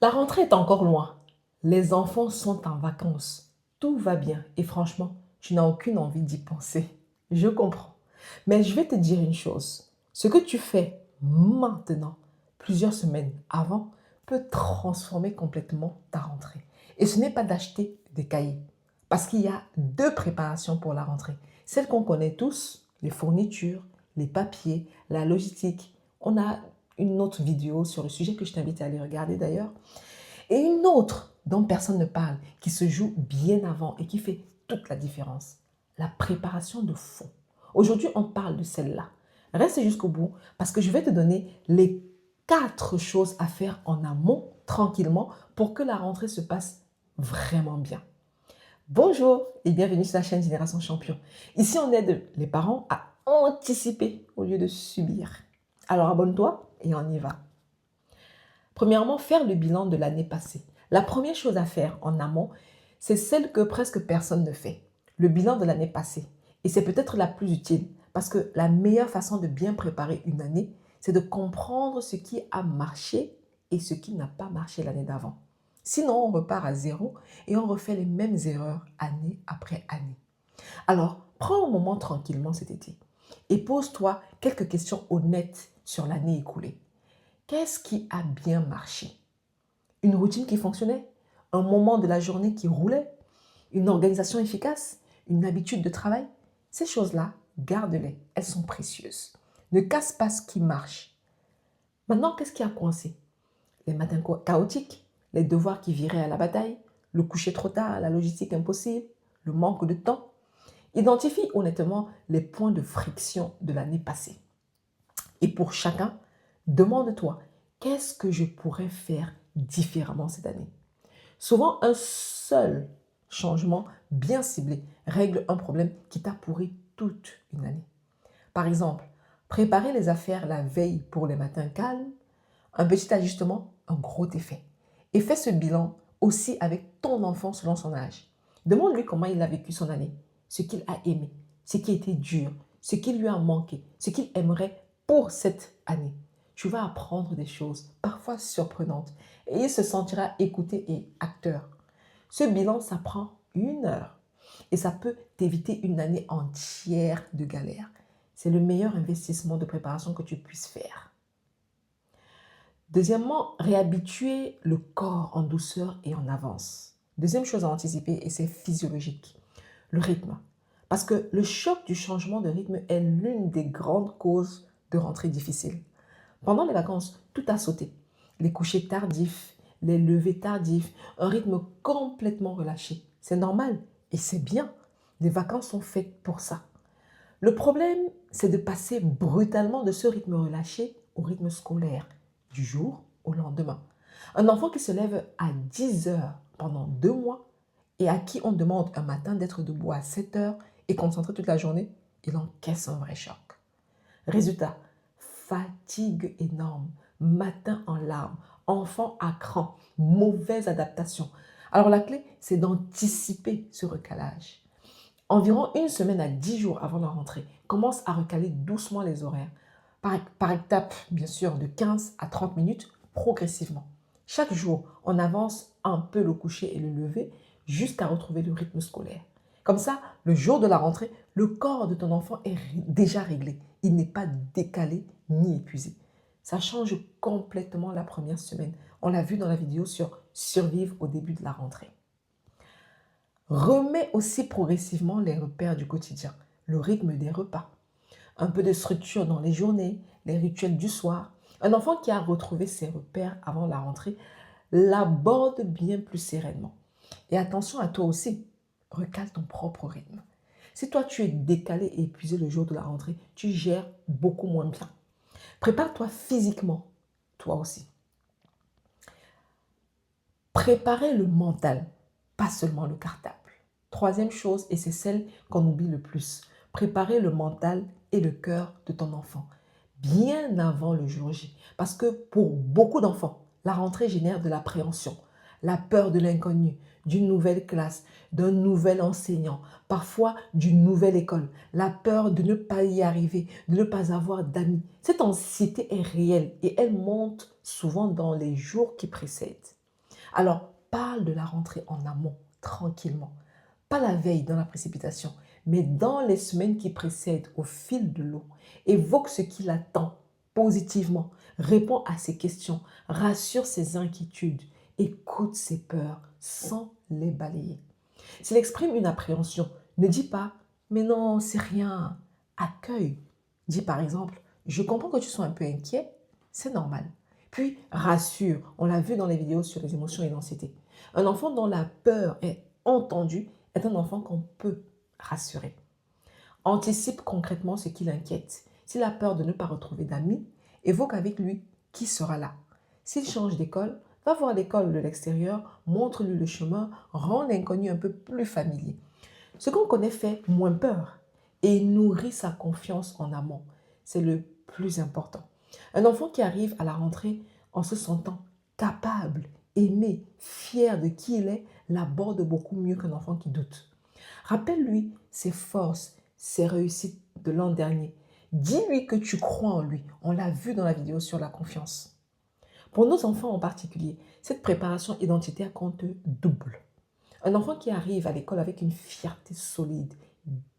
La rentrée est encore loin. Les enfants sont en vacances. Tout va bien et franchement, tu n'as aucune envie d'y penser. Je comprends. Mais je vais te dire une chose. Ce que tu fais maintenant, plusieurs semaines avant, peut transformer complètement ta rentrée. Et ce n'est pas d'acheter des cahiers. Parce qu'il y a deux préparations pour la rentrée. Celle qu'on connaît tous, les fournitures, les papiers, la logistique. On a une autre vidéo sur le sujet que je t'invite à aller regarder d'ailleurs. Et une autre dont personne ne parle, qui se joue bien avant et qui fait toute la différence, la préparation de fond. Aujourd'hui, on parle de celle-là. Reste jusqu'au bout parce que je vais te donner les 4 choses à faire en amont, tranquillement, pour que la rentrée se passe vraiment bien. Bonjour et bienvenue sur la chaîne Génération Champion. Ici, on aide les parents à anticiper au lieu de subir. Alors abonne-toi et on y va. Premièrement, faire le bilan de l'année passée. La première chose à faire en amont, c'est celle que presque personne ne fait. Le bilan de l'année passée. Et c'est peut-être la plus utile parce que la meilleure façon de bien préparer une année, c'est de comprendre ce qui a marché et ce qui n'a pas marché l'année d'avant. Sinon, on repart à zéro et on refait les mêmes erreurs année après année. Alors, prends un moment tranquillement cet été et pose-toi quelques questions honnêtes sur l'année écoulée. Qu'est-ce qui a bien marché? Une routine qui fonctionnait? Un moment de la journée qui roulait? Une organisation efficace? Une habitude de travail? Ces choses-là, garde-les, elles sont précieuses. Ne casse pas ce qui marche. Maintenant, qu'est-ce qui a coincé? Les matins chaotiques, les devoirs qui viraient à la bataille, le coucher trop tard, la logistique impossible, le manque de temps. Identifie honnêtement les points de friction de l'année passée. Et pour chacun, demande-toi, qu'est-ce que je pourrais faire différemment cette année? Souvent, un seul changement bien ciblé règle un problème qui t'a pourri toute une année. Par exemple, préparer les affaires la veille pour les matins calmes, un petit ajustement, un gros effet. Et fais ce bilan aussi avec ton enfant selon son âge. Demande-lui comment il a vécu son année, ce qu'il a aimé, ce qui a été dur, ce qui lui a manqué, ce qu'il aimerait pour cette année. Tu vas apprendre des choses, parfois surprenantes, et il se sentira écouté et acteur. Ce bilan, ça prend 1 heure et ça peut t'éviter une année entière de galère. C'est le meilleur investissement de préparation que tu puisses faire. Deuxièmement, réhabituer le corps en douceur et en avance. Deuxième chose à anticiper, et c'est physiologique, le rythme. Parce que le choc du changement de rythme est l'une des grandes causes de rentrée difficile. Pendant les vacances, tout a sauté. Les couchers tardifs, les levées tardifs, un rythme complètement relâché. C'est normal et c'est bien. Les vacances sont faites pour ça. Le problème, c'est de passer brutalement de ce rythme relâché au rythme scolaire, du jour au lendemain. Un enfant qui se lève à 10 heures pendant 2 mois et à qui on demande un matin d'être debout à 7 heures et concentré toute la journée, il encaisse un vrai choc. Résultat, fatigue énorme, matin en larmes, enfant à cran, mauvaise adaptation. Alors la clé, c'est d'anticiper ce recalage. Environ 1 semaine à 10 jours avant la rentrée, commence à recaler doucement les horaires. Par étape, bien sûr, de 15 à 30 minutes, progressivement. Chaque jour, on avance un peu le coucher et le lever jusqu'à retrouver le rythme scolaire. Comme ça, le jour de la rentrée, le corps de ton enfant est déjà réglé. Il n'est pas décalé ni épuisé. Ça change complètement la première semaine. On l'a vu dans la vidéo sur survivre au début de la rentrée. Remets aussi progressivement les repères du quotidien, le rythme des repas, un peu de structure dans les journées, les rituels du soir. Un enfant qui a retrouvé ses repères avant la rentrée l'aborde bien plus sereinement. Et attention à toi aussi, recale ton propre rythme. Si toi tu es décalé et épuisé le jour de la rentrée, tu gères beaucoup moins bien. Prépare-toi physiquement, toi aussi. Préparer le mental, pas seulement le cartable. Troisième chose, et c'est celle qu'on oublie le plus, préparer le mental et le cœur de ton enfant bien avant le jour J. Parce que pour beaucoup d'enfants, la rentrée génère de l'appréhension, la peur de l'inconnu, d'une nouvelle classe, d'un nouvel enseignant, parfois d'une nouvelle école, la peur de ne pas y arriver, de ne pas avoir d'amis. Cette anxiété est réelle et elle monte souvent dans les jours qui précèdent. Alors, parle de la rentrée en amont, tranquillement. Pas la veille dans la précipitation, mais dans les semaines qui précèdent au fil de l'eau. Évoque ce qui l'attend positivement. Réponds à ses questions. Rassure ses inquiétudes. Écoute ses peurs sans les balayer. S'il exprime une appréhension, ne dis pas «mais non, c'est rien». Accueille. Dis par exemple «je comprends que tu sois un peu inquiet, c'est normal». Puis rassure. On l'a vu dans les vidéos sur les émotions et l'anxiété. Un enfant dont la peur est entendue est un enfant qu'on peut rassurer. Anticipe concrètement ce qui l'inquiète. S'il a peur de ne pas retrouver d'amis, évoque avec lui qui sera là. S'il change d'école, va voir l'école de l'extérieur, montre-lui le chemin, rend l'inconnu un peu plus familier. Ce qu'on connaît fait moins peur et nourrit sa confiance en amont. C'est le plus important. Un enfant qui arrive à la rentrée en se sentant capable, aimé, fier de qui il est, l'aborde beaucoup mieux qu'un enfant qui doute. Rappelle-lui ses forces, ses réussites de l'an dernier. Dis-lui que tu crois en lui. On l'a vu dans la vidéo sur la confiance. Pour nos enfants en particulier, cette préparation identitaire compte double. Un enfant qui arrive à l'école avec une fierté solide,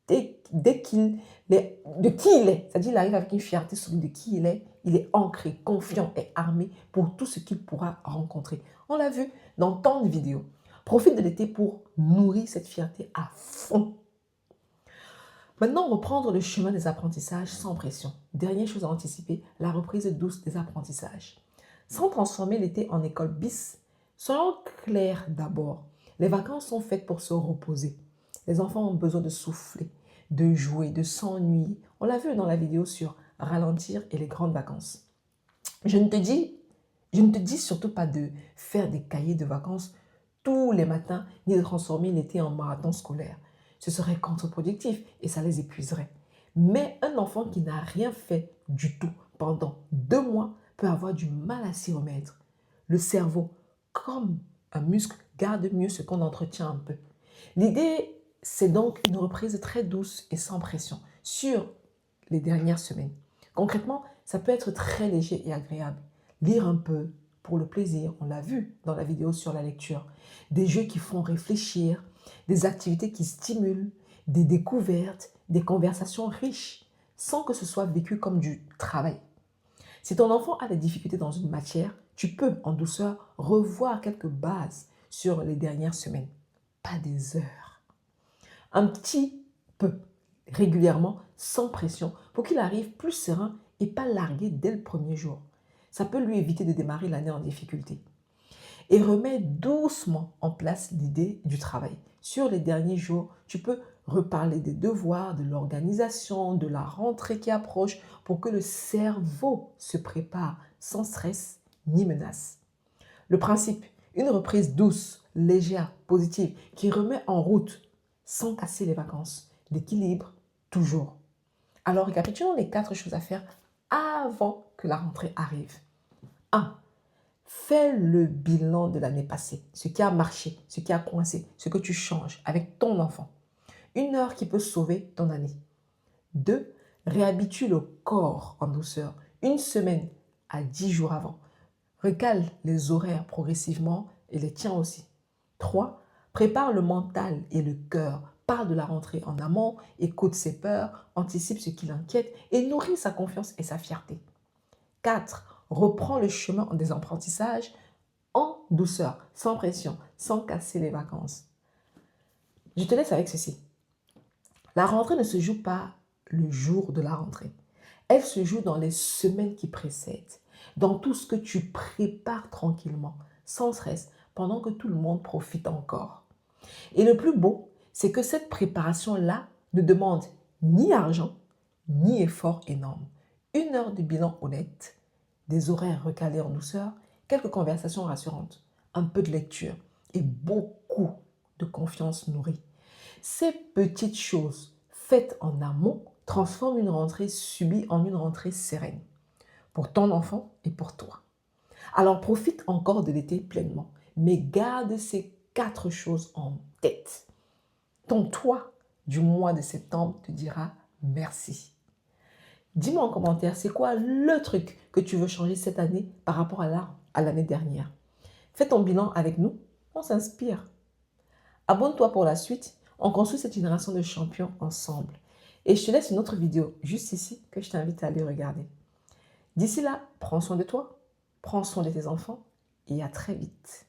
dès qu'il est, de qui il est, c'est-à-dire il arrive avec une fierté solide de qui il est ancré, confiant et armé pour tout ce qu'il pourra rencontrer. On l'a vu dans tant de vidéos. Profite de l'été pour nourrir cette fierté à fond. Maintenant, reprendre le chemin des apprentissages sans pression. Dernière chose à anticiper, la reprise douce des apprentissages. Sans transformer l'été en école bis, soyons clairs d'abord. Les vacances sont faites pour se reposer. Les enfants ont besoin de souffler, de jouer, de s'ennuyer. On l'a vu dans la vidéo sur ralentir et les grandes vacances. Je ne te dis surtout pas de faire des cahiers de vacances tous les matins, ni de transformer l'été en marathon scolaire. Ce serait contre-productif et ça les épuiserait. Mais un enfant qui n'a rien fait du tout pendant 2 mois peut avoir du mal à s'y remettre. Le cerveau, comme un muscle, garde mieux ce qu'on entretient un peu. L'idée, c'est donc une reprise très douce et sans pression sur les dernières semaines. Concrètement, ça peut être très léger et agréable. Lire un peu pour le plaisir, on l'a vu dans la vidéo sur la lecture. Des jeux qui font réfléchir, des activités qui stimulent, des découvertes, des conversations riches, sans que ce soit vécu comme du travail. Si ton enfant a des difficultés dans une matière, tu peux, en douceur, revoir quelques bases sur les dernières semaines. Pas des heures. Un petit peu, régulièrement, sans pression, pour qu'il arrive plus serein et pas largué dès le premier jour. Ça peut lui éviter de démarrer l'année en difficulté. Et remets doucement en place l'idée du travail. Sur les derniers jours, tu peux reparler des devoirs, de l'organisation, de la rentrée qui approche pour que le cerveau se prépare sans stress ni menace. Le principe, une reprise douce, légère, positive, qui remet en route sans casser les vacances. L'équilibre, toujours. Alors, récapitulons les 4 choses à faire avant que la rentrée arrive. 1. Fais le bilan de l'année passée, ce qui a marché, ce qui a coincé, ce que tu changes avec ton enfant. 1 heure qui peut sauver ton année. 2. Réhabitue le corps en douceur, 1 semaine à 10 jours avant. Recale les horaires progressivement et les tiens aussi. 3. Prépare le mental et le cœur. Parle de la rentrée en amont, écoute ses peurs, anticipe ce qui l'inquiète et nourrit sa confiance et sa fierté. 4. Reprends le chemin des apprentissages en douceur, sans pression, sans casser les vacances. Je te laisse avec ceci. La rentrée ne se joue pas le jour de la rentrée. Elle se joue dans les semaines qui précèdent, dans tout ce que tu prépares tranquillement, sans stress, pendant que tout le monde profite encore. Et le plus beau, c'est que cette préparation-là ne demande ni argent, ni effort énorme. 1 heure de bilan honnête, des horaires recalés en douceur, quelques conversations rassurantes, un peu de lecture et beaucoup de confiance nourrie. Ces petites choses faites en amont transforment une rentrée subie en une rentrée sereine pour ton enfant et pour toi. Alors profite encore de l'été pleinement, mais garde ces 4 choses en tête. Ton toi du mois de septembre te dira merci. Dis-moi en commentaire, c'est quoi le truc que tu veux changer cette année par rapport à l'année dernière? Fais ton bilan avec nous, on s'inspire. Abonne-toi pour la suite, on construit cette génération de champions ensemble. Et je te laisse une autre vidéo juste ici que je t'invite à aller regarder. D'ici là, prends soin de toi, prends soin de tes enfants et à très vite.